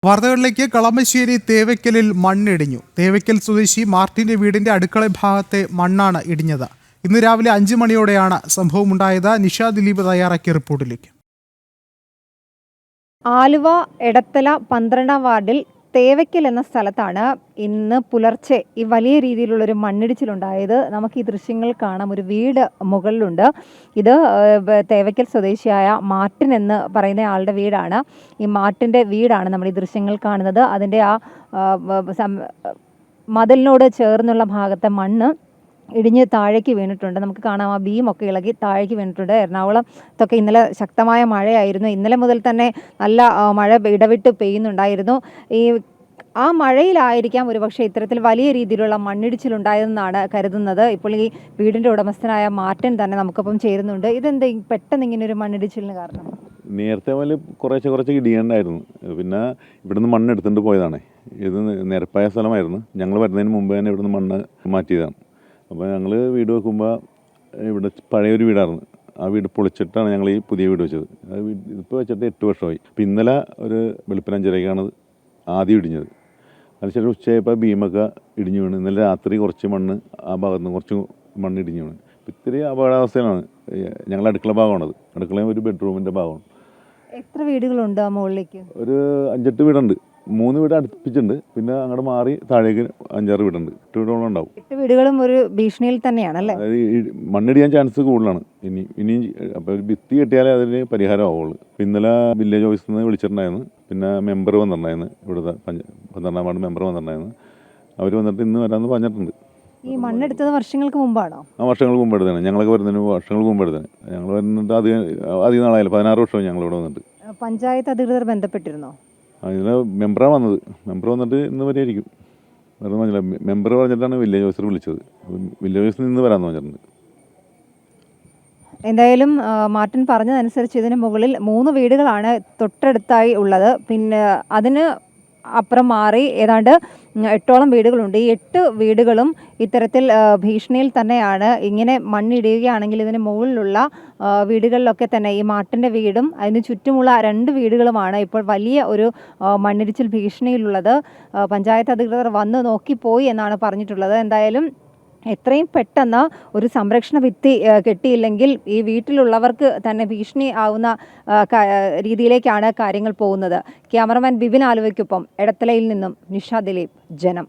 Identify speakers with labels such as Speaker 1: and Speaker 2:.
Speaker 1: വാർത്തകളിലേക്ക്. കളമശ്ശേരി തേവയ്ക്കലിൽ മണ്ണിടിഞ്ഞു. തേവയ്ക്കൽ സ്വദേശി മാർട്ടിന്റെ വീടിന്റെ അടുക്കള ഭാഗത്തെ മണ്ണാണ് ഇടിഞ്ഞത്. ഇന്ന് രാവിലെ 5 മണിയോടെയാണ് സംഭവമുണ്ടായത്. നിഷ ദിലീപ് തയ്യാറാക്കിയ റിപ്പോർട്ടിലേക്ക്.
Speaker 2: ആലുവ എടത്തല 12ാം വാർഡിൽ തേവയ്ക്കൽ എന്ന സ്ഥലത്താണ് ഇന്ന് പുലർച്ചെ ഈ വലിയ രീതിയിലുള്ളൊരു മണ്ണിടിച്ചിലുണ്ടായത്. നമുക്ക് ഈ ദൃശ്യങ്ങൾ കാണാം. ഒരു വീട് മുകളിലുണ്ട്. ഇത് തേവയ്ക്കൽ സ്വദേശിയായ മാർട്ടിൻ എന്ന് പറയുന്ന ആളുടെ വീടാണ്. ഈ മാർട്ടിൻ്റെ വീടാണ് നമ്മൾ ഈ ദൃശ്യങ്ങൾ കാണുന്നത്. അതിൻ്റെ ആ മതിലിനോട് ചേർന്നുള്ള ഭാഗത്തെ മണ്ണ് ഇടിഞ്ഞ് താഴേക്ക് വീണിട്ടുണ്ട്. നമുക്ക് കാണാം, ആ ബീമൊക്കെ ഇളകി താഴേക്ക് വീണിട്ടുണ്ട്. എറണാകുളത്തൊക്കെ ഇന്നലെ ശക്തമായ മഴയായിരുന്നു. ഇന്നലെ മുതൽ തന്നെ നല്ല മഴ ഇടവിട്ട് പെയ്യുന്നുണ്ടായിരുന്നു. ആ മഴയിലായിരിക്കാം ഒരുപക്ഷെ ഇത്തരത്തിൽ വലിയ രീതിയിലുള്ള മണ്ണിടിച്ചിലുണ്ടായതെന്നാണ് കരുതുന്നത്. ഇപ്പോൾ ഈ വീടിൻ്റെ ഉടമസ്ഥനായ മാർട്ടിൻ തന്നെ നമുക്കൊപ്പം ചേരുന്നുണ്ട്. ഇതെന്താ പെട്ടെന്ന് ഇങ്ങനെ ഒരു മണ്ണിടിച്ചിലിന് കാരണം?
Speaker 3: നേരത്തെ പോലെ കുറച്ച് ഇടിയുണ്ടായിരുന്നു. പിന്നെ ഇവിടുന്ന് മണ്ണ് എടുത്തുകൊണ്ട് പോയതാണ്. ഇത് നിരപ്പായ സ്ഥലമായിരുന്നു. ഞങ്ങൾ വരുന്നതിന് മുമ്പ് തന്നെ ഇവിടുന്ന് മണ്ണ് മാറ്റിയതാണ്. അപ്പോൾ ഞങ്ങൾ വീട് വെക്കുമ്പോൾ ഇവിടെ പഴയൊരു വീടായിരുന്നു. ആ വീട് പൊളിച്ചിട്ടാണ് ഞങ്ങൾ ഈ പുതിയ വീട് വെച്ചത്. ഇപ്പോൾ വെച്ചിട്ട് 8 വർഷമായി. അപ്പോൾ ഇന്നലെ ഒരു വെളുപ്പിന് 5:30-ക്കാണ് ആദ്യം ഇടിഞ്ഞത്. അതിനുശേഷം ഉച്ചയായപ്പോൾ ബീമൊക്കെ ഇടിഞ്ഞു വീണ്. ഇന്നലെ രാത്രി കുറച്ച് മണ്ണ് ആ ഭാഗത്ത് നിന്ന് കുറച്ച് മണ്ണ് ഇടിഞ്ഞു വീണ്. ഇത്തിരി അപകടാവസ്ഥയിലാണ്. ഞങ്ങളുടെ അടുക്കള ഭാഗമാണത്. അടുക്കളയും ഒരു ബെഡ്റൂമിൻ്റെ ഭാഗമാണ്.
Speaker 2: എത്ര വീടുകളുണ്ട് ആ മുകളിലേക്ക്?
Speaker 3: ഒരു 5-8 വീടുണ്ട്. 3 വീട് അടുപ്പിച്ചിട്ടുണ്ട്. പിന്നെ അങ്ങോട്ട് മാറി താഴേക്ക് 5-6 വീടുണ്ട്. 8 വീടുകളും ഉണ്ടാവും.
Speaker 2: 8 വീടുകളും ഒരു ഭീഷണിയിൽ തന്നെയാണല്ലേ?
Speaker 3: അതായത് മണ്ണിടിയാൻ ചാൻസ് കൂടുതലാണ്. ഇനിയും അപ്പോൾ ഒരു ഭിത്തി കെട്ടിയാലേ അതിന് പരിഹാരം ആവുള്ളൂ. ഇന്നലെ വില്ലേജ് ഓഫീസിൽ നിന്ന് വിളിച്ചിട്ടുണ്ടായിരുന്നു. പിന്നെ മെമ്പർ വന്നിട്ടുണ്ടായിരുന്നു. ഇവിടുത്തെ 12ാം വാർഡ് മെമ്പർ വന്നിട്ടുണ്ടായിരുന്നു. അവർ വന്നിട്ട് ഇന്ന് വരാമെന്ന് പറഞ്ഞിട്ടുണ്ട്.
Speaker 2: ഈ മണ്ണെടുത്തത് വർഷങ്ങൾക്ക് മുമ്പാണോ?
Speaker 3: ആ, വർഷങ്ങൾക്ക് മുമ്പ് എടുത്തതാണ്. ഞങ്ങളൊക്കെ വരുന്നതിന് വർഷങ്ങൾക്ക് മുമ്പ് എടുത്തതാണ്. ഞങ്ങൾ വരുന്നിട്ട് അധികം നാളായാലും 16 വർഷവും ഞങ്ങൾ ഇവിടെ വന്നിട്ട്.
Speaker 2: പഞ്ചായത്ത് അധികൃതർ ബന്ധപ്പെട്ടിരുന്നോ?
Speaker 3: ഇതിൽ മെമ്പറാണ് വന്നത്. മെമ്പർ വന്നിട്ട് ഇന്ന് വരെ ആയിരിക്കും. വേറെ പറഞ്ഞില്ല. മെമ്പർ പറഞ്ഞിട്ടാണ് വില്ലേജ് ഓഫീസർ വിളിച്ചത്. വില്ലേജ് ഓഫീസിൽ നിന്ന് വരാമെന്ന് പറഞ്ഞിട്ടുണ്ട്.
Speaker 2: എന്തായാലും മാർട്ടിൻ പറഞ്ഞതനുസരിച്ച് ഇതിന് മുകളിൽ 3 വീടുകളാണ് തൊട്ടടുത്തായി ഉള്ളത്. പിന്നെ അതിന് അപ്പുറം മാറി ഏതാണ്ട് 8ഓളം വീടുകളുണ്ട്. ഈ 8 വീടുകളും ഇത്തരത്തിൽ ഭീഷണിയിൽ തന്നെയാണ്. ഇങ്ങനെ മണ്ണിടുകയാണെങ്കിൽ ഇതിന് മുകളിലുള്ള വീടുകളിലൊക്കെ തന്നെ ഈ മാർട്ടിൻ്റെ വീടും അതിന് ചുറ്റുമുള്ള 2 വീടുകളുമാണ് ഇപ്പോൾ വലിയ ഒരു മണ്ണിടിച്ചിൽ ഭീഷണിയിലുള്ളത്. പഞ്ചായത്ത് അധികൃതർ വന്ന് നോക്കിപ്പോയി എന്നാണ് പറഞ്ഞിട്ടുള്ളത്. എന്തായാലും എത്രയും പെട്ടെന്ന് ഒരു സംരക്ഷണ ഭിത്തി കെട്ടിയില്ലെങ്കിൽ ഈ വീട്ടിലുള്ളവർക്ക് തന്നെ ഭീഷണി ആവുന്ന രീതിയിലേക്കാണ് കാര്യങ്ങൾ പോകുന്നത്. ക്യാമറമാൻ ബിബിൻ ആലുവയ്ക്കൊപ്പം എടത്തലയിൽ നിന്നും നിഷ ദിലീപ്, ജനം.